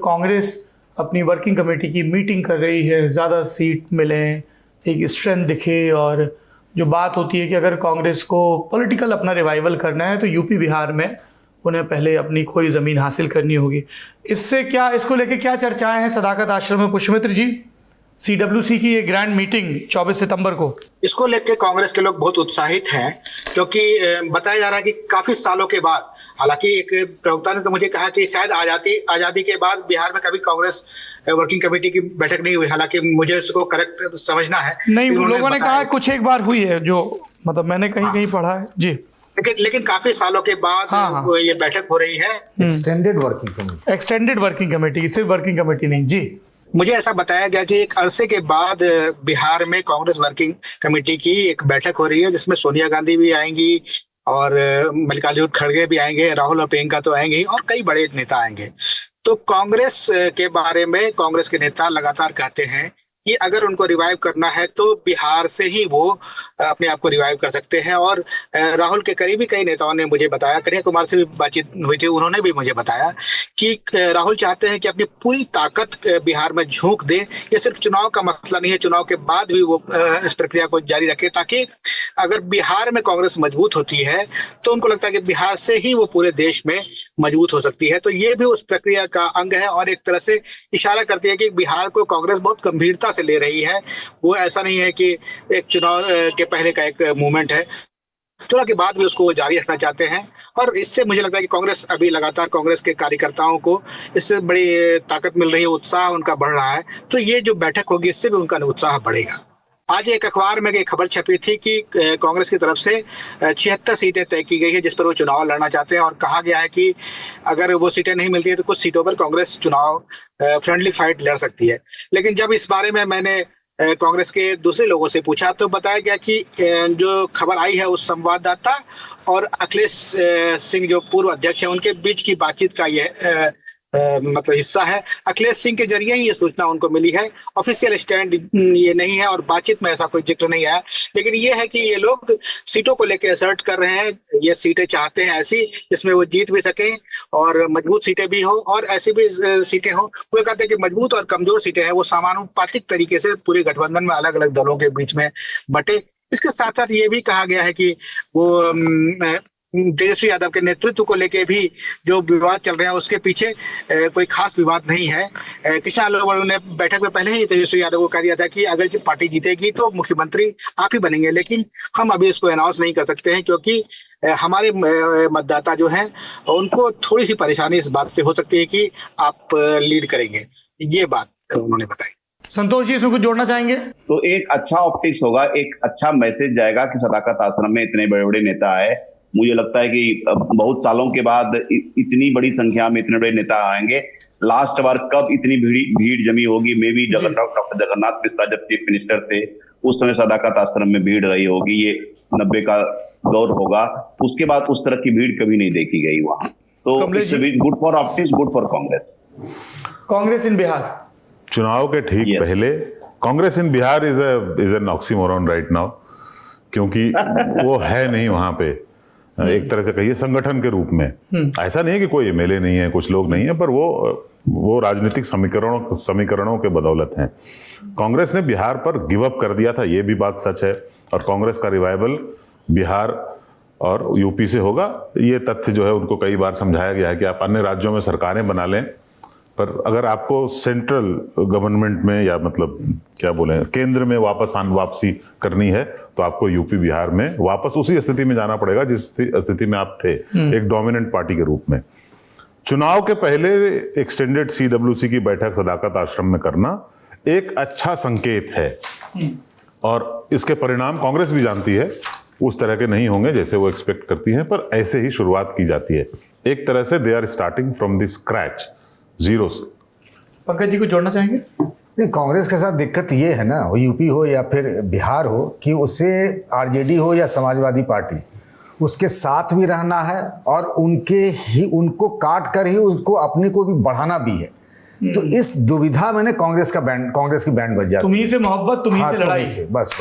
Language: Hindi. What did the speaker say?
कांग्रेस अपनी वर्किंग कमेटी की मीटिंग कर रही है, ज़्यादा सीट मिलें, एक स्ट्रेंथ दिखे, और जो बात होती है कि अगर कांग्रेस को पॉलिटिकल अपना रिवाइवल करना है तो यूपी बिहार में उन्हें पहले अपनी खोई ज़मीन हासिल करनी होगी। इसको लेके क्या चर्चाएं हैं सदाकत आश्रम में पुष्पमित्र जी? CWC की ये ग्रैंड मीटिंग 24 सितंबर को, इसको लेके कांग्रेस के लोग बहुत उत्साहित हैं, क्योंकि बताया जा रहा है कि काफी सालों के बाद, हालांकि एक प्रवक्ता ने तो मुझे कहा कि शायद आजादी के बाद बिहार में कभी कांग्रेस वर्किंग कमेटी की बैठक नहीं हुई। हालांकि मुझे इसको करेक्ट समझना है नहीं, लोगों ने कहा कुछ एक बार हुई है, जो मतलब मैंने कहीं पढ़ा है जी। लेकिन काफी सालों के बाद ये बैठक हो रही है। एक्सटेंडेड वर्किंग कमेटी, सिर्फ वर्किंग कमेटी नहीं जी। मुझे ऐसा बताया गया कि एक अरसे के बाद बिहार में कांग्रेस वर्किंग कमेटी की एक बैठक हो रही है, जिसमें सोनिया गांधी भी आएंगी और मल्लिकार्जुन खड़गे भी आएंगे, राहुल और प्रियंका तो आएंगे ही, और कई बड़े नेता आएंगे। तो कांग्रेस के बारे में कांग्रेस के नेता लगातार कहते हैं कि अगर उनको रिवाइव करना है तो बिहार से ही वो अपने आप को रिवाइव कर सकते हैं। और राहुल के करीबी कई नेताओं ने मुझे बताया, कन्हैया कुमार से भी बातचीत हुई थी, उन्होंने भी मुझे बताया कि राहुल चाहते हैं कि अपनी पूरी ताकत बिहार में झोंक दे। ये सिर्फ चुनाव का मसला नहीं है, चुनाव के बाद भी वो इस प्रक्रिया को जारी रखे, ताकि अगर बिहार में कांग्रेस मजबूत होती है तो उनको लगता है कि बिहार से ही वो पूरे देश में मजबूत हो सकती है। तो ये भी उस प्रक्रिया का अंग है और एक तरह से इशारा करती है कि बिहार को कांग्रेस बहुत गंभीरता से ले रही है। वो ऐसा नहीं है कि एक चुनाव के पहले का एक मूवमेंट है, चुनाव के बाद भी उसको जारी रखना चाहते हैं। और इससे मुझे लगता है कि कांग्रेस अभी लगातार, कांग्रेस के कार्यकर्ताओं को इससे बड़ी ताकत मिल रही है, उत्साह उनका बढ़ रहा है। तो ये जो बैठक होगी इससे भी उनका उत्साह बढ़ेगा। आज एक अखबार में एक खबर छपी थी कि कांग्रेस की तरफ से 76 सीटें तय की गई है जिस पर वो चुनाव लड़ना चाहते हैं, और कहा गया है कि अगर वो सीटें नहीं मिलती है तो कुछ सीटों पर कांग्रेस चुनाव फ्रेंडली फाइट लड़ सकती है। लेकिन जब इस बारे में मैंने कांग्रेस के दूसरे लोगों से पूछा तो बताया गया कि जो खबर आई है उस संवाददाता और अखिलेश सिंह जो पूर्व अध्यक्ष है उनके बीच की बातचीत का यह मतलब हिस्सा है। अखिलेश सिंह के जरिए ही ये सूचना उनको मिली है, ऑफिशियल स्टैंड ये नहीं है और बातचीत में ऐसा कोई जिक्र नहीं आया। लेकिन ये है कि ये लोग सीटों को लेकर असर्ट कर रहे हैं, ये सीटें चाहते हैं ऐसी जिसमें वो जीत भी सकें और मजबूत सीटें भी हो और ऐसी भी सीटें हो। वो कहते हैं कि मजबूत और कमजोर सीटें हैं वो समानुपातिक तरीके से पूरे गठबंधन में अलग अलग दलों के बीच में बटे। इसके साथ साथ ये भी कहा गया है कि वो तेजस्वी यादव के नेतृत्व को लेके भी जो विवाद चल रहे हैं उसके पीछे कोई खास विवाद नहीं है। कृष्णा अलोवाल ने बैठक में पहले ही तेजस्वी यादव को कह दिया था कि अगर जब पार्टी जीतेगी तो मुख्यमंत्री आप ही बनेंगे, लेकिन हम अभी इसको अनाउंस नहीं कर सकते हैं क्योंकि हमारे मतदाता जो हैं उनको थोड़ी सी परेशानी इस बात से हो सकती है कि आप लीड करेंगे। ये बात उन्होंने बताई। संतोष जी इसमें कुछ जोड़ना चाहेंगे? तो एक अच्छा ऑप्टिक्स होगा, एक अच्छा मैसेज जाएगा कि सदाकत आश्रम में इतने बड़े बड़े नेता आए। मुझे लगता है कि बहुत सालों के बाद इतनी बड़ी संख्या में इतने बड़े नेता आएंगे। लास्ट बार कब इतनी भीड़ जमी होगी, may be doctor Jagannath Mishra जब चीफ मिनिस्टर थे उस समय सदाकत आश्रम में भीड़ रही होगी। ये 90 का दौर होगा, उसके बाद उस तरह की भीड़ कभी नहीं देखी गई वहां। तो good for optics, good for Congress in Bihar. चुनाव के ठीक पहले Congress in Bihar is an oxymoron right now, क्योंकि वो है नहीं वहां पे एक तरह से कहिए संगठन के रूप में। ऐसा नहीं है कि कोई एमएलए नहीं है, कुछ लोग नहीं है, पर वो राजनीतिक समीकरणों के बदौलत हैं। कांग्रेस ने बिहार पर गिव अप कर दिया था, ये भी बात सच है, और कांग्रेस का रिवाइवल बिहार और यूपी से होगा। ये तथ्य जो है उनको कई बार समझाया गया है कि आप अन्य राज्यों में सरकारें बना लें, पर अगर आपको सेंट्रल गवर्नमेंट में या मतलब क्या बोले केंद्र में वापसी करनी है तो आपको यूपी बिहार में वापस उसी स्थिति में जाना पड़ेगा जिस स्थिति में आप थे, एक डोमिनेंट पार्टी के रूप में। चुनाव के पहले एक्सटेंडेड CWC की बैठक सदाकत आश्रम में करना एक अच्छा संकेत है, और इसके परिणाम कांग्रेस भी जानती है उस तरह के नहीं होंगे जैसे वो एक्सपेक्ट करती है, पर ऐसे ही शुरुआत की जाती है। एक तरह से they are starting from the scratch, zero से। पंकज जी को जोड़ना चाहेंगे? नहीं, कांग्रेस के साथ दिक्कत ये है ना, वो यूपी हो या फिर बिहार हो, कि उसे आरजेडी हो या समाजवादी पार्टी उसके साथ भी रहना है और उनको काट कर ही उसको अपने को भी बढ़ाना भी है। तो इस दुविधा में कांग्रेस की बैंड बज जाती है। तुम्ही से मोहब्बत, तुम्ही से लड़ाई। बस।